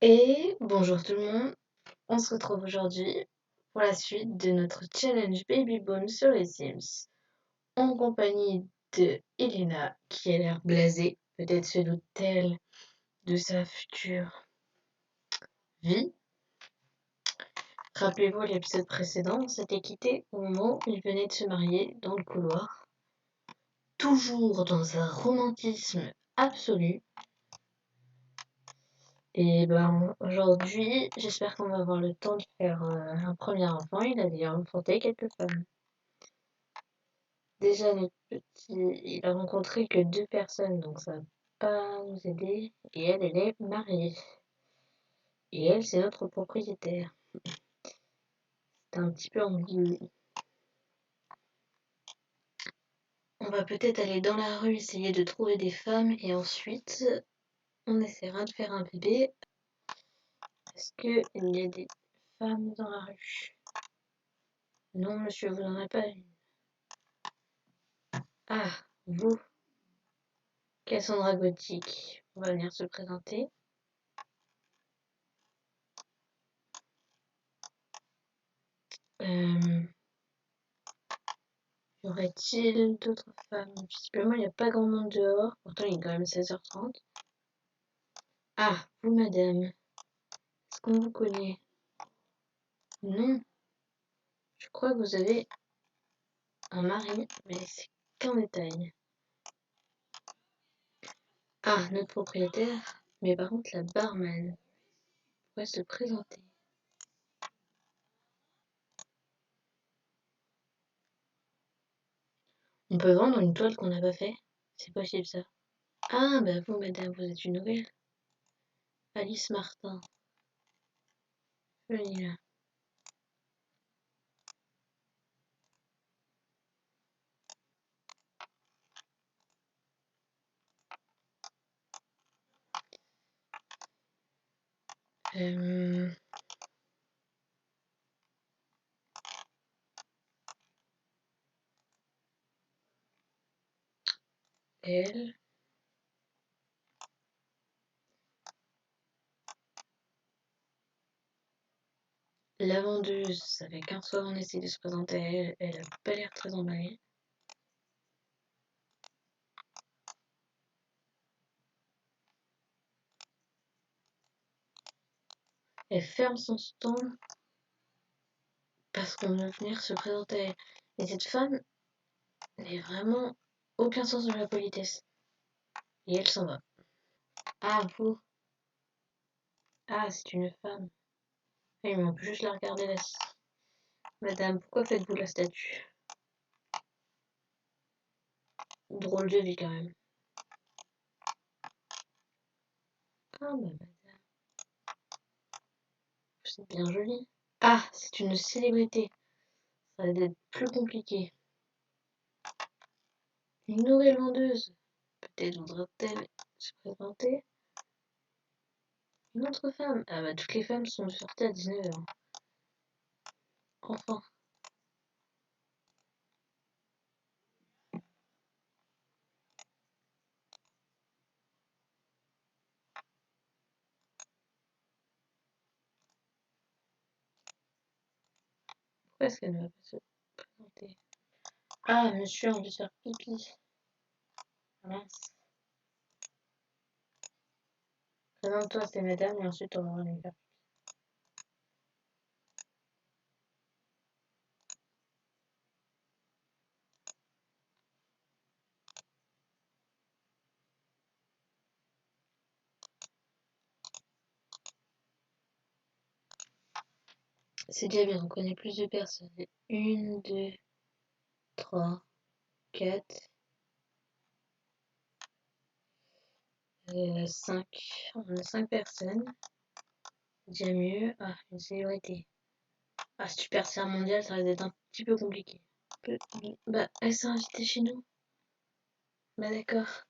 Et bonjour tout le monde, on se retrouve aujourd'hui pour la suite de notre challenge Baby Boom sur les Sims, en compagnie de Elena qui a l'air blasée, peut-être se doute-t-elle de sa future vie. Rappelez-vous l'épisode précédent, on s'était quitté au moment où il venait de se marier dans le couloir, toujours dans un romantisme absolu. Et ben aujourd'hui, j'espère qu'on va avoir le temps de faire un premier enfant. Il a déjà enfanté quelques femmes. Déjà, notre petit, il a rencontré que 2 personnes, donc ça va pas nous aider. Et elle est mariée. Et elle, c'est notre propriétaire. C'est un petit peu ambigu. On va peut-être aller dans la rue essayer de trouver des femmes et ensuite on essaiera de faire un bébé. Est-ce qu'il y a des femmes dans la rue? Non, monsieur, vous n'en avez pas une. Ah, vous, Cassandra Gothique, on va venir se présenter. Y aurait-il d'autres femmes? Visiblement, il n'y a pas grand monde dehors. Pourtant, il est quand même 16h30. Ah, vous, madame. Est-ce qu'on vous connaît? Non. Je crois que vous avez un mari, mais c'est qu'un détail. Ah, notre propriétaire. Mais par contre, la barman pourrait se présenter. On peut vendre une toile qu'on n'a pas fait? C'est possible, ça. Ah, bah vous, madame, vous êtes une nouvelle. Alice Martin. Venez là. Euh... Elle. La vendeuse, ça fait 15 fois qu'on essaie de se présenter à elle. Elle a pas l'air très emballée. Elle ferme son stand parce qu'on veut venir se présenter à elle. Et cette femme n'est vraiment aucun sens de la politesse. Et elle s'en va. Ah, vous. Ah, c'est une femme. Et on peut juste la regarder là. Madame, pourquoi faites-vous la statue? Drôle de vie quand même. Ah, bah madame, c'est bien joli. Ah, c'est une célébrité. Ça va être plus compliqué. Une nouvelle vendeuse. Peut-être voudra-t-elle se présenter? Une autre femme. Ah bah toutes les femmes sont sorties à 19h. Enfin. Pourquoi est-ce qu'elle ne va pas se présenter? Ah, monsieur, on veut faire pipi. Ah, mince. Présente-toi, c'est madame, et ensuite on va aller faire. C'est déjà bien, on connaît plus de personnes. 1, 2, 3, 4, 5. On a 5 personnes. Déjà mieux. Ah, une célébrité. Ah, superstar mondial, ça risque d'être un petit peu compliqué. Bah, elle s'est invitée chez nous. Bah, d'accord.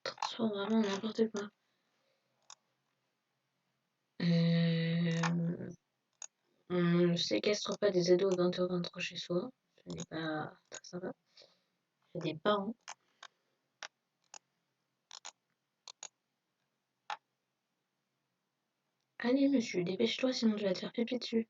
Transforme vraiment n'importe quoi. On ne séquestre pas des ados à 20h23 chez soi. Ce n'est pas très sympa. Il y a des parents. Allez, monsieur, dépêche-toi, sinon tu vas te faire pipi dessus.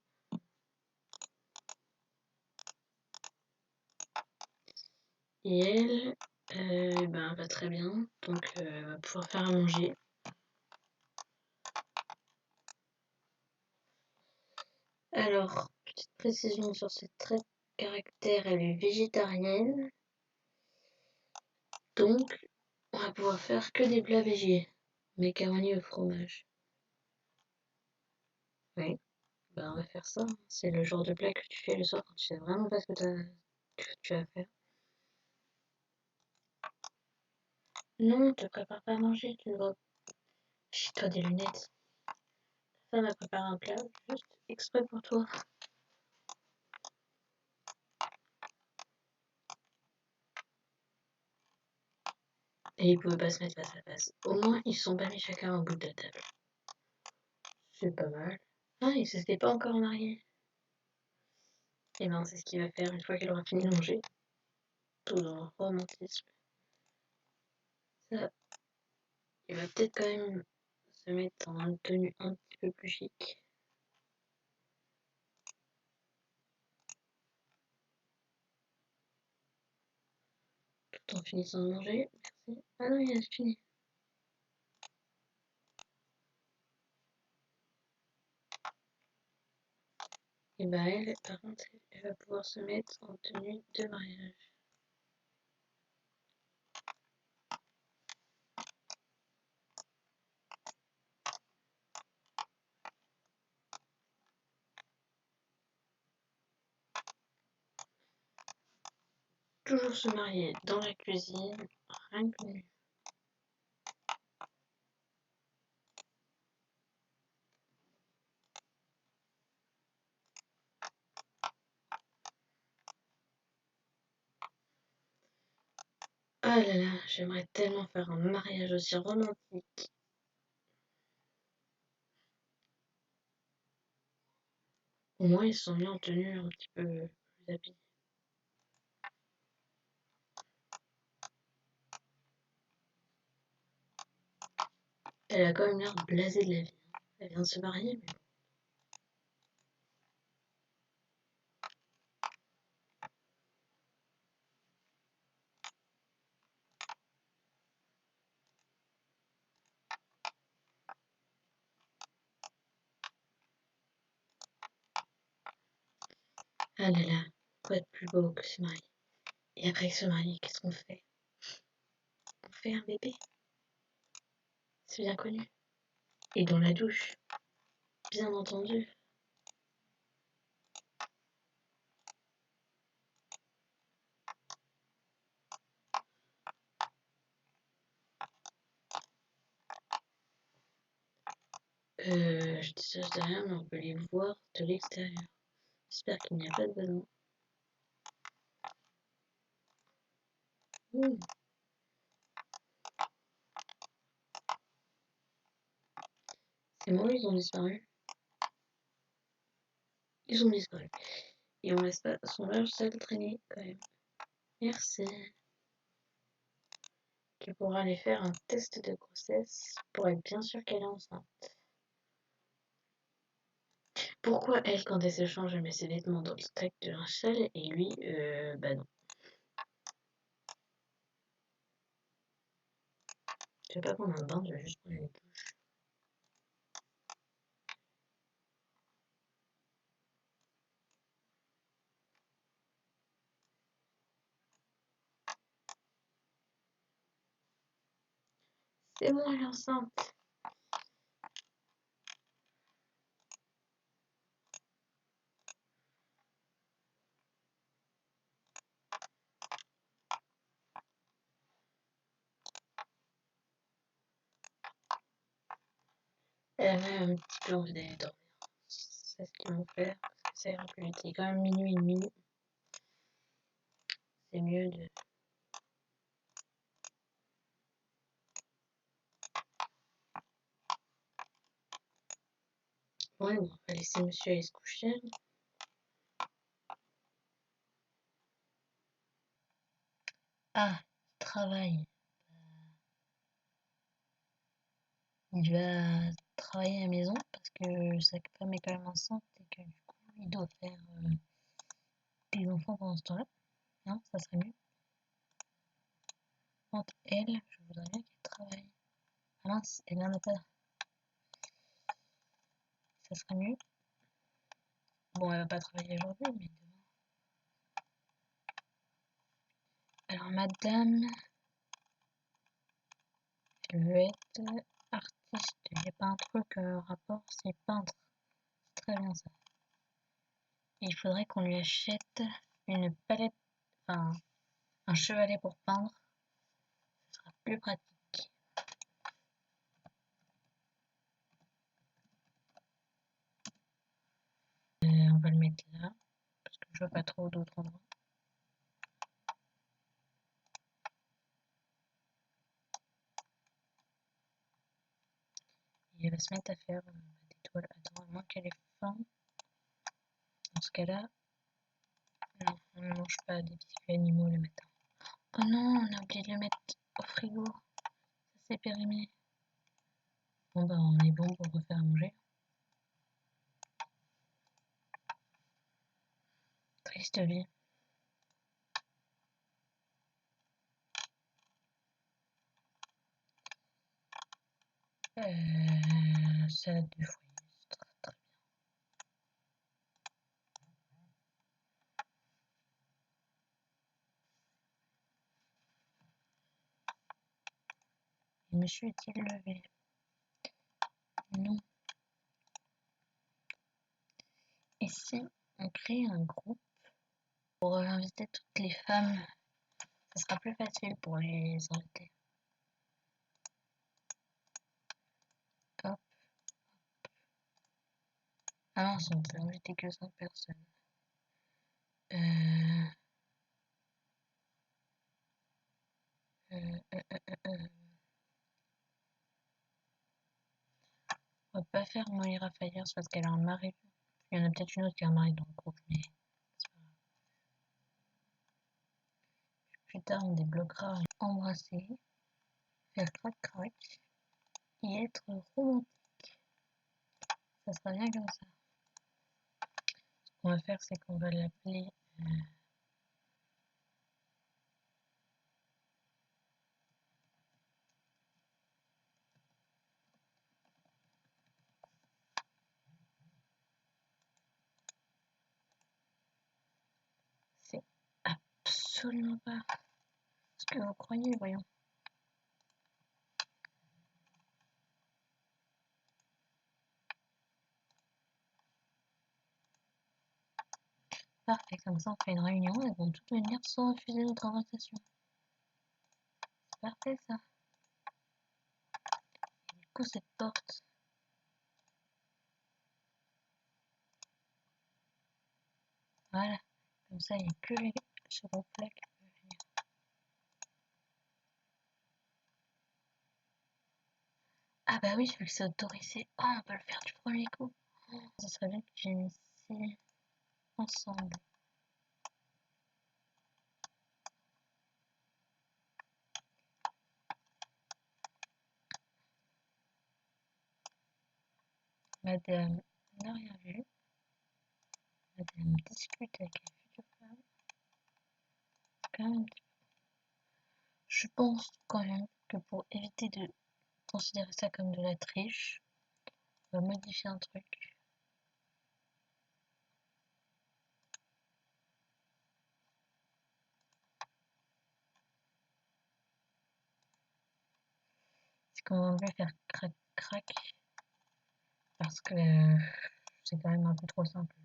Et elle, ben, va très bien, donc elle va pouvoir faire à manger. Alors, petite précision sur ses traits de caractère, elle est végétarienne, donc on va pouvoir faire que des plats végés. Macaroni au fromage. Oui, ben on va faire ça. C'est le genre de plat que tu fais le soir quand tu sais vraiment pas ce que tu vas faire. Non, te prépare pas à manger, tu dois. Chie-toi des lunettes. Ça m'a préparé un plat juste exprès pour toi. Et ils pouvaient pas se mettre face à face. Au moins, ils se sont pas mis chacun au bout de la table. C'est pas mal. Ah, ils s'étaient pas encore mariés. Et ben, c'est ce qu'il va faire une fois qu'il aura fini de manger. Tout dans le romantisme. Ça, il va peut-être quand même se mettre en une tenue un petit peu plus chic. Tout en finissant de manger. Merci. Ah non, il a fini. Et bah elle, par contre, elle va pouvoir se mettre en tenue de mariage. Toujours se marier dans la cuisine, rien que mieux. Ah là là, j'aimerais tellement faire un mariage aussi romantique. Au moins, ils se sont mis en tenue un petit peu plus habillés. Elle a quand même l'air blasée de la vie. Elle vient de se marier, mais ah là là, quoi de plus beau que se marier. Et après se marier, qu'est-ce qu'on fait? On fait un bébé. C'est bien connu. Et dans la douche, bien entendu. Je dis ça, je dis rien, mais on peut les voir de l'extérieur. J'espère qu'il n'y a pas de ballon. Mmh. C'est moi, ils ont disparu. Ils ont disparu. Et on laisse pas son linge sale traîner quand même. Merci. Qui pourra aller faire un test de grossesse pour être bien sûr qu'elle est enceinte. Pourquoi elle, quand elle se change, elle met ses vêtements dans le sac de linge sale et lui, bah non. Je vais pas prendre un bain, je vais juste prendre une douche. C'est bon, elle est enceinte. Elle a même un petit peu envie d'aller dormir. C'est ce qu'ils vont faire, parce que ça ira plus vite. Il est quand même minuit et demi. C'est mieux de. Ouais, bon, on va laisser monsieur aller se coucher. Ah, travail. Il va travailler à la maison parce que sa femme est quand même enceinte et que du coup il doit faire des enfants pendant ce temps-là. Non, ça serait mieux. Entre elle, je voudrais bien qu'elle travaille. Ah mince, elle n'en a pas. Ça serait mieux. Bon, elle va pas travailler aujourd'hui, mais demain. Alors, madame, elle veut être artiste. Il n'y a pas un truc rapport, c'est peintre. C'est très bien ça. Il faudrait qu'on lui achète une palette, enfin, un chevalet pour peindre. Ce sera plus pratique. On va le mettre là, parce que je vois pas trop d'autres endroits. Et elle va se mettre à faire des toiles. Attends, à moins qu'elle ait faim. Dans ce cas-là, non, on ne mange pas des biscuits animaux le matin. Oh non, on a oublié de le mettre au frigo. Ça s'est périmé. Bon bah on est bon pour refaire à manger. Triste vie. Salade de fruits, c'est très très bien. Et monsieur est-il levé? Non. Et si on crée un groupe pour inviter toutes les femmes, ça sera plus facile pour les inviter. Hop. Ah mince, on peut inviter que 5 personnes. Euh, euh, euh, euh, euh. On va pas faire Moira Fayers parce qu'elle a un mari. Il y en a peut-être une autre qui a un mari dans le groupe, mais c'est pas grave. Plus tard, on débloquera embrasser, faire crac-crac et être romantique. Ça sera bien comme ça. Ce qu'on va faire, c'est qu'on va l'appeler c'est absolument pas ce que vous croyez, voyons. Parfait, comme ça on fait une réunion, elles vont toutes venir sans refuser notre invitation. C'est parfait ça. Et du coup cette porte, voilà, comme ça il n'y a que ce groupe-là qui peut venir. Ah bah oui, vu que c'est autorisé, oh, on peut le faire du premier coup. Oh, ça serait bien que j'ai mis ici ensemble. Madame n'a rien vu. Madame discute avec les futures femmes. Quand même, je pense quand même que pour éviter de considérer ça comme de la triche, on va modifier un truc. C'est qu'on va faire crac crac parce que c'est quand même un peu trop simple.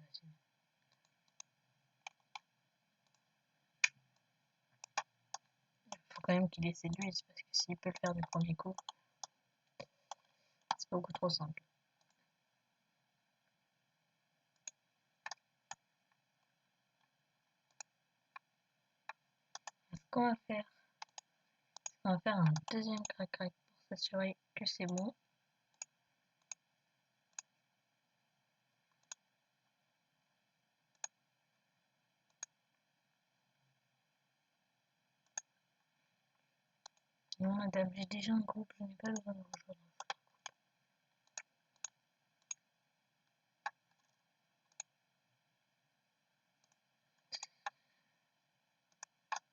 Il faut quand même qu'il les séduise parce que s'il peut le faire du premier coup, c'est beaucoup trop simple. Ce qu'on va faire, on va faire un deuxième crac crac pour s'assurer que c'est bon. Non madame, j'ai déjà un groupe, je n'ai pas besoin de rejoindre.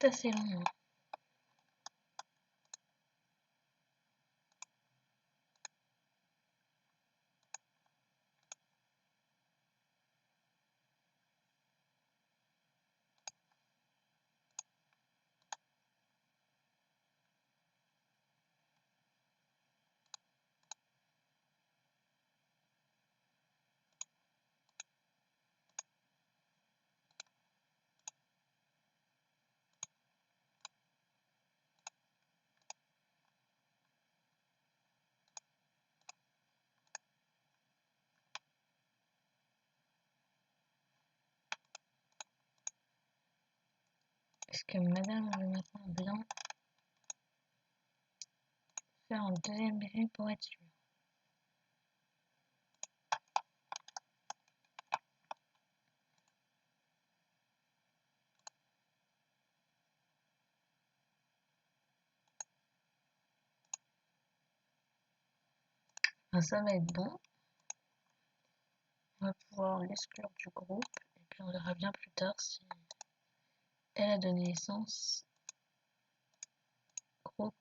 assez long. Hein. Est-ce que madame veut mettre un blanc faire un deuxième bébé pour être sûr? Ah, ça va être bon. On va pouvoir l'exclure du groupe et puis on verra bien plus tard si elle a donné naissance. Groupe.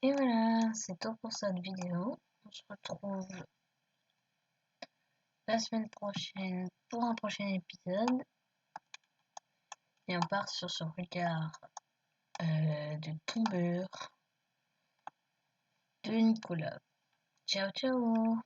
Et voilà, c'est tout pour cette vidéo. On se retrouve la semaine prochaine pour un prochain épisode. Et on part sur ce regard de tombeur de Nicolas. Ciao ciao.